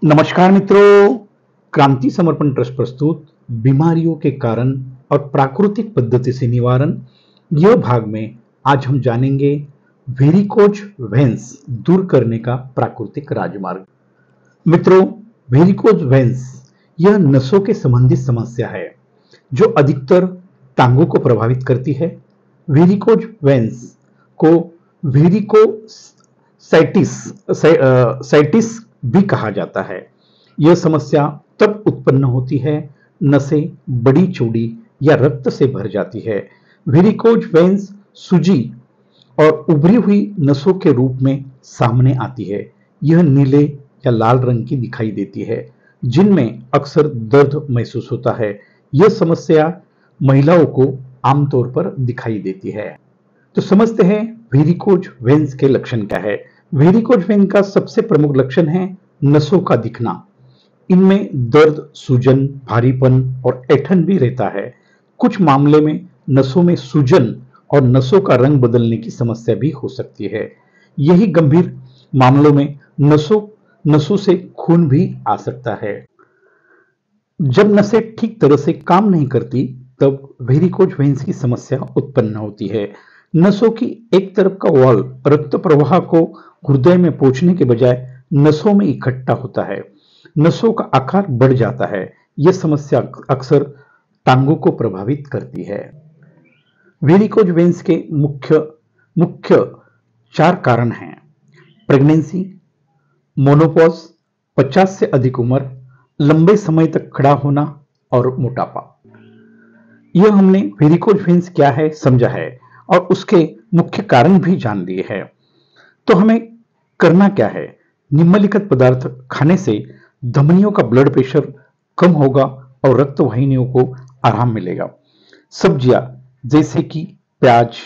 नमस्कार मित्रों, क्रांति समर्पण ट्रस्ट प्रस्तुत बीमारियों के कारण और प्राकृतिक पद्धति से निवारण यह भाग में आज हम जानेंगे वेरिकोज वेन्स दूर करने का प्राकृतिक राजमार्ग। मित्रों, वेरिकोज वेन्स यह नसों के संबंधित समस्या है जो अधिकतर टांगों को प्रभावित करती है। वेरिकोज वेन्स को वेरिकोसाइटिस भी कहा जाता है। यह समस्या तब उत्पन्न होती है नसें बड़ी चौड़ी या रक्त से भर जाती है। वेरिकोज वेन्स सूजी और उभरी हुई नसों के रूप में सामने आती है। यह नीले या लाल रंग की दिखाई देती है, जिनमें अक्सर दर्द महसूस होता है। यह समस्या महिलाओं को आमतौर पर दिखाई देती है। तो समझते हैं वेरिकोज वेन्स के लक्षण क्या है। वेरिकोज वेन का सबसे प्रमुख लक्षण है नसों का दिखना। इनमें दर्द, सूजन, भारीपन और ऐंठन भी रहता है। कुछ मामले में नसों में सूजन और नसों का रंग बदलने की समस्या भी हो सकती है। यही गंभीर मामलों में नसों से खून भी आ सकता है। जब नसें ठीक तरह से काम नहीं करती तब वेरिकोज वेन्स की समस्या उत्पन्न होती है। नसों की एक तरफ का वॉल रक्त प्रवाह को हृदय में पहुंचने के बजाय नसों में इकट्ठा होता है। नसों का आकार बढ़ जाता है। यह समस्या अक्सर टांगों को प्रभावित करती है। वेरिकोज वेन्स के मुख्य 4 कारण हैं: प्रेगनेंसी, मोनोपॉज, 50 से अधिक उम्र, लंबे समय तक खड़ा होना और मोटापा। यह हमने वेरिकोज वेन्स क्या है समझा है और उसके मुख्य कारण भी जान लिए हैं। तो हमें करना क्या है? निम्नलिखित पदार्थ खाने से धमनियों का ब्लड प्रेशर कम होगा और रक्त वाहिनियों को आराम मिलेगा। सब्जियां जैसे कि प्याज,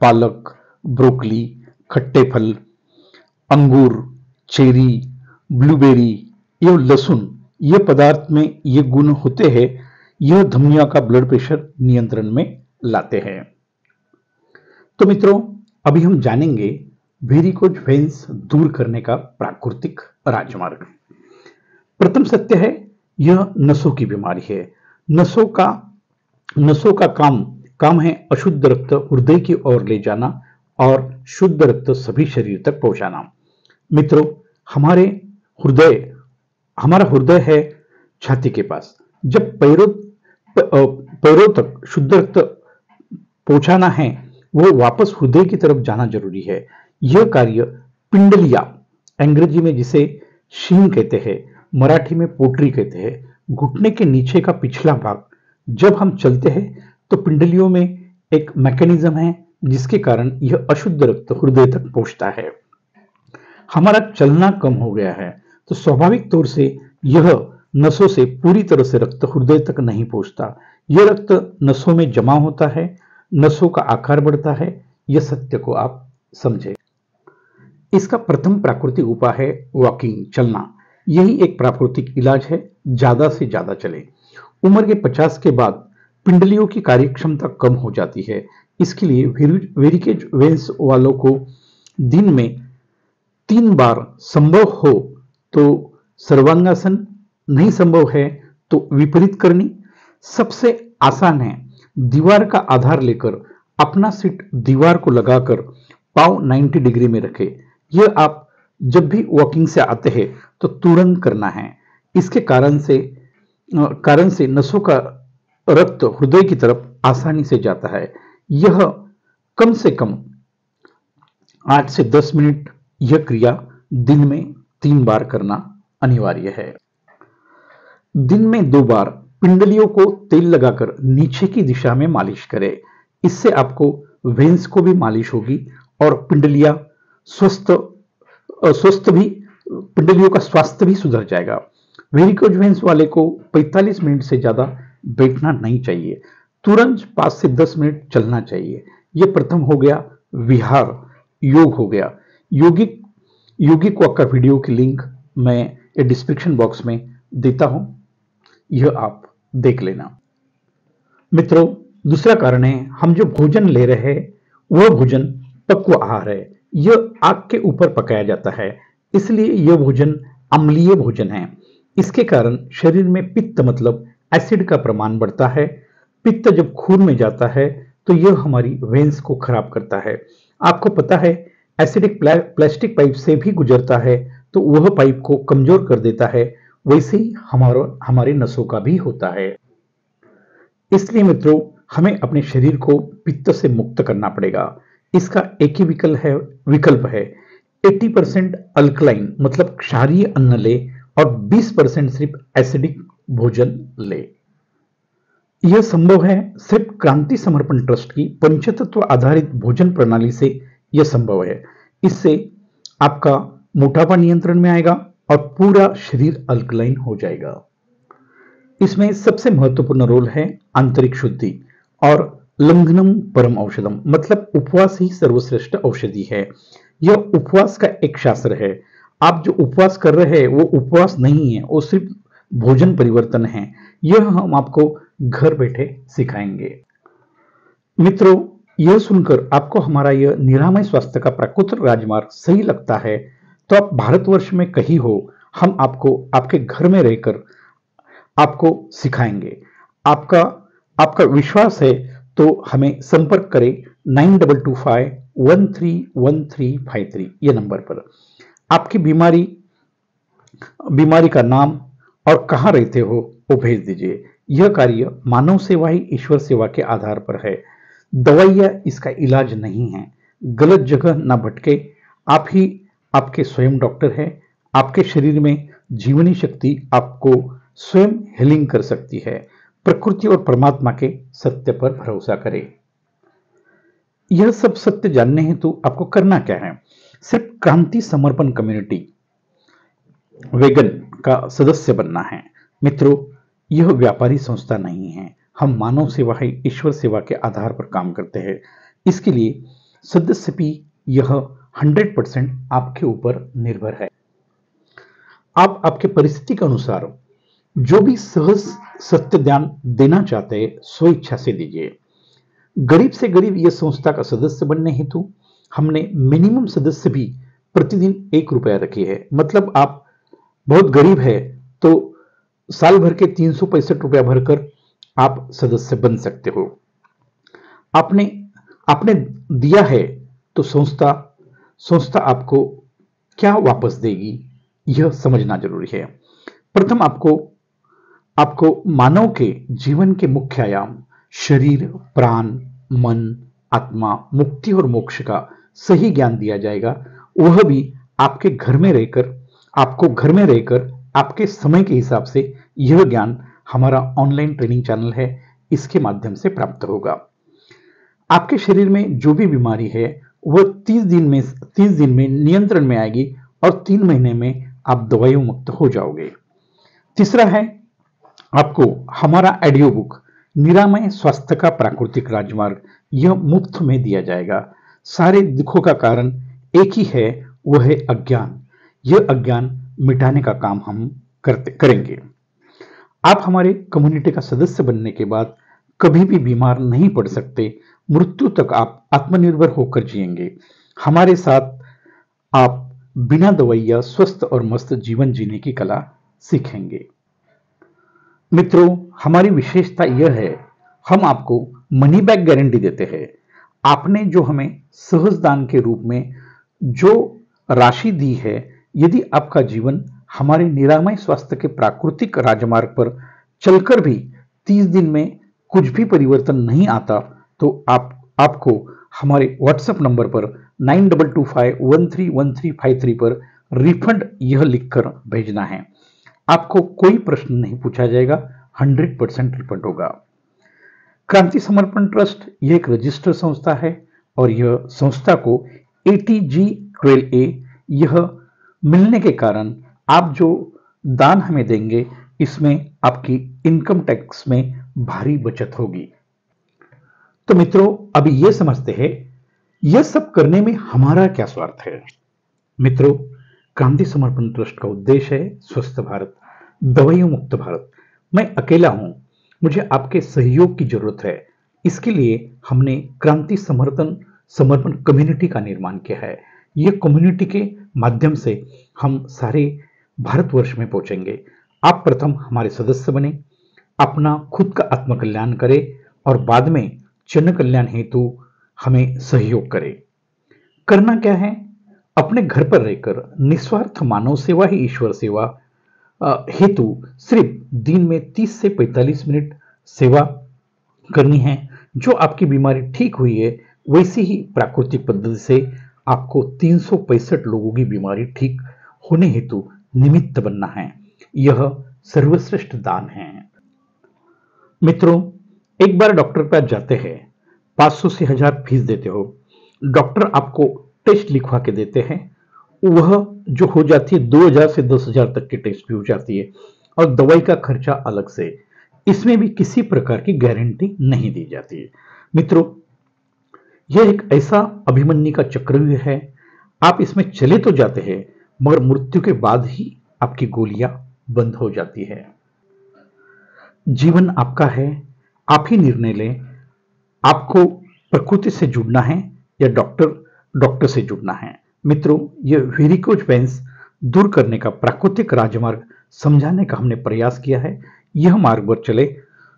पालक, ब्रोकली, खट्टे फल, अंगूर, चेरी, ब्लूबेरी एवं लहसुन, ये पदार्थ में ये गुण होते हैं। यह धमनियों का ब्लड प्रेशर नियंत्रण में लाते हैं। तो मित्रों, अभी हम जानेंगे वेरिकोज वेन्स दूर करने का प्राकृतिक राजमार्ग। प्रथम सत्य है, यह नसों की बीमारी है। नसों का काम है अशुद्ध रक्त हृदय की ओर ले जाना और शुद्ध रक्त सभी शरीर तक पहुंचाना। मित्रों, हमारा हृदय है छाती के पास। जब पैरों तक शुद्ध रक्त पहुंचाना है, वो वापस हृदय की तरफ जाना जरूरी है। यह कार्य पिंडलिया, अंग्रेजी में जिसे शींग कहते हैं, मराठी में पोटरी कहते हैं, घुटने के नीचे का पिछला भाग। जब हम चलते हैं तो पिंडलियों में एक मैकेनिज्म है जिसके कारण यह अशुद्ध रक्त हृदय तक पहुंचता है। हमारा चलना कम हो गया है तो स्वाभाविक तौर से यह नसों से पूरी तरह से रक्त हृदय तक नहीं पहुंचता। यह रक्त नसों में जमा होता है, नसों का आकार बढ़ता है। यह सत्य को आप समझे। इसका प्रथम प्राकृतिक उपाय है वॉकिंग, चलना। यही एक प्राकृतिक इलाज है। ज्यादा से ज्यादा चले। उम्र के 50 के बाद पिंडलियों की कार्यक्षमता कम हो जाती है। इसके लिए वेरिकोज वेन्स वालों को दिन में 3 बार संभव हो तो सर्वांगासन, नहीं संभव है तो विपरीत करनी। सबसे आसान है दीवार का आधार लेकर अपना सीट दीवार को लगाकर पांव 90 डिग्री में रखें। यह आप जब भी वॉकिंग से आते हैं तो तुरंत करना है। इसके कारण से नसों का रक्त हृदय की तरफ आसानी से जाता है। यह कम से कम 8 से 10 मिनट यह क्रिया दिन में 3 बार करना अनिवार्य है। दिन में 2 बार पिंडलियों को तेल लगाकर नीचे की दिशा में मालिश करें। इससे आपको वेन्स को भी मालिश होगी और पिंडलियों का स्वास्थ्य भी सुधर जाएगा। वेरिकोज वेन्स वाले को 45 मिनट से ज्यादा बैठना नहीं चाहिए। तुरंत 5 से 10 मिनट चलना चाहिए। यह प्रथम हो गया विहार, योग हो गया। योगिक वॉक का वीडियो की लिंक मैं डिस्क्रिप्शन बॉक्स में देता हूं, यह आप देख लेना। मित्रों, दूसरा कारण है हम जो भोजन ले रहे हैं वह भोजन पक्व आहार है। यह आग के ऊपर पकाया जाता है, इसलिए यह भोजन अम्लीय भोजन है। इसके कारण शरीर में पित्त मतलब एसिड का प्रमाण बढ़ता है। पित्त जब खून में जाता है तो यह हमारी वेन्स को खराब करता है। आपको पता है एसिडिक प्लास्टिक पाइप से भी गुजरता है तो वह पाइप को कमजोर कर देता है, वैसे ही हमारे नसों का भी होता है। इसलिए मित्रों, हमें अपने शरीर को पित्त से मुक्त करना पड़ेगा। इसका एक ही विकल्प है 80% अल्कलाइन मतलब क्षारीय अन्न ले और 20% सिर्फ एसिडिक भोजन ले। यह संभव है सिर्फ क्रांति समर्पण ट्रस्ट की पंचतत्व आधारित भोजन प्रणाली से। यह संभव है। इससे आपका मोटापा नियंत्रण में आएगा और पूरा शरीर अल्कलाइन हो जाएगा। इसमें सबसे महत्वपूर्ण रोल है आंतरिक शुद्धि और लंघनम परम औषधम मतलब उपवास ही सर्वश्रेष्ठ औषधि है। यह उपवास का एक शास्त्र है। आप जो उपवास कर रहे हैं वो उपवास नहीं है, वो सिर्फ भोजन परिवर्तन है। यह हम आपको घर बैठे सिखाएंगे। मित्रों, यह सुनकर आपको हमारा यह निरामय स्वास्थ्य का प्राकृतिक राजमार्ग सही लगता है तो आप भारतवर्ष में कहीं हो, हम आपको आपके घर में रहकर आपको सिखाएंगे। आपका आपका विश्वास है तो हमें संपर्क करें 9225131353 ये नंबर पर। आपकी बीमारी का नाम और कहां रहते हो वो भेज दीजिए। यह कार्य मानव सेवा ही ईश्वर सेवा के आधार पर है। दवाइयां इसका इलाज नहीं है। गलत जगह ना भटके। आप ही आपके स्वयं डॉक्टर हैं। आपके शरीर में जीवनी शक्ति आपको स्वयं हीलिंग कर सकती है। प्रकृति और परमात्मा के सत्य पर भरोसा करें। यह सब सत्य जानने हेतु आपको करना क्या है? सिर्फ क्रांति समर्पण कम्युनिटी वेगन का सदस्य बनना है। मित्रों, यह व्यापारी संस्था नहीं है। हम मानव सेवा ही ईश्वर सेवा के आधार पर काम करते हैं। इसके लिए सदस्यपी यह 100% आपके ऊपर निर्भर है। आप आपके परिस्थिति के अनुसार जो भी सहज सत्य ज्ञान देना चाहते हैं स्वेच्छा से दीजिए। गरीब से गरीब यह संस्था का सदस्य बनने हेतु हमने मिनिमम सदस्य भी प्रतिदिन 1 रुपया रखी है। मतलब आप बहुत गरीब है तो साल भर के 365 रुपया भरकर आप सदस्य बन सकते हो। आपने आपने दिया है तो संस्था आपको क्या वापस देगी यह समझना जरूरी है। प्रथम आपको मानव के जीवन के मुख्य आयाम शरीर, प्राण, मन, आत्मा, मुक्ति और मोक्ष का सही ज्ञान दिया जाएगा। वह भी आपको घर में रहकर आपके समय के हिसाब से यह ज्ञान हमारा ऑनलाइन ट्रेनिंग चैनल है, इसके माध्यम से प्राप्त होगा। आपके शरीर में जो भी बीमारी है वह 30 दिन में नियंत्रण में आएगी और 3 महीने में आप दवाइयों मुक्त हो जाओगे। तीसरा है आपको हमारा ऑडियो बुक निरामय स्वास्थ्य का प्राकृतिक राजमार्ग, यह मुफ्त में दिया जाएगा। सारे दुखों का कारण एक ही है, वह है अज्ञान। यह अज्ञान मिटाने का काम हम करेंगे। आप हमारे कम्युनिटी का सदस्य बनने के बाद कभी भी बीमार नहीं पड़ सकते। मृत्यु तक आप आत्मनिर्भर होकर जिएंगे। हमारे साथ आप बिना दवाइया स्वस्थ और मस्त जीवन जीने की कला सीखेंगे। मित्रों, हमारी विशेषता यह है, हम आपको मनी बैक गारंटी देते हैं। आपने जो हमें सहज दान के रूप में जो राशि दी है, यदि आपका जीवन हमारे निरामय स्वास्थ्य के प्राकृतिक राजमार्ग पर चलकर भी 30 दिन में कुछ भी परिवर्तन नहीं आता तो आपको हमारे व्हाट्सएप नंबर पर 9225131353 पर रिफंड यह लिखकर भेजना है। आपको कोई प्रश्न नहीं पूछा जाएगा, 100% रिफंड होगा। क्रांति समर्पण ट्रस्ट यह एक रजिस्टर्ड संस्था है और यह संस्था को ATG 12A यह मिलने के कारण आप जो दान हमें देंगे इसमें आपकी इनकम टैक्स में भारी बचत होगी। तो मित्रों, अभी यह समझते हैं यह सब करने में हमारा क्या स्वार्थ है। मित्रों, क्रांति समर्पण ट्रस्ट का उद्देश्य है स्वस्थ भारत, दवाइयों मुक्त भारत। मैं अकेला हूं, मुझे आपके सहयोग की जरूरत है। इसके लिए हमने क्रांति समर्पण कम्युनिटी का निर्माण किया है। यह कम्युनिटी के माध्यम से हम सारे भारतवर्ष में पहुंचेंगे। आप प्रथम हमारे सदस्य बने, अपना खुद का आत्मकल्याण करें और बाद में जन कल्याण हेतु हमें सहयोग करें। करना क्या है? अपने घर पर रहकर निस्वार्थ मानव सेवा ही ईश्वर सेवा हेतु सिर्फ दिन में 30 से 45 मिनट सेवा करनी है। जो आपकी बीमारी ठीक हुई है वैसी ही प्राकृतिक पद्धति से आपको 365 लोगों की बीमारी ठीक होने हेतु निमित्त बनना है। यह सर्वश्रेष्ठ दान है। मित्रों, एक बार डॉक्टर के पास जाते हैं, 500 से 1000 फीस देते हो, डॉक्टर आपको टेस्ट लिखवा के देते हैं, वह जो हो जाती है 2000 से 10,000 तक की टेस्ट भी हो जाती है और दवाई का खर्चा अलग से। इसमें भी किसी प्रकार की गारंटी नहीं दी जाती है। मित्रों, यह एक ऐसा अभिमन्यु का चक्रव्यूह है, आप इसमें चले तो जाते हैं मगर मृत्यु के बाद ही आपकी गोलियां बंद हो जाती है। जीवन आपका है, आप ही निर्णय लें, आपको प्रकृति से जुड़ना है या डॉक्टर से जुड़ना है। मित्रों, यह वेरिकोज वेन्स दूर करने का प्राकृतिक राजमार्ग समझाने का हमने प्रयास किया है। यह मार्ग पर चले,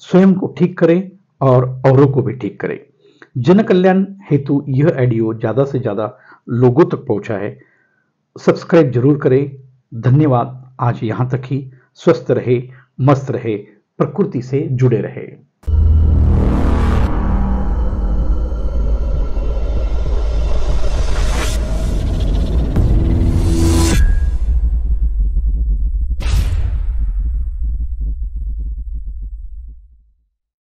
स्वयं को ठीक करें और औरों को भी ठीक करें। जन कल्याण हेतु यह ऑडियो ज्यादा से ज्यादा लोगों तक पहुंचा है। सब्सक्राइब जरूर करें। धन्यवाद। आज यहां तक ही। स्वस्थ रहे, मस्त रहे, प्रकृति से जुड़े रहे।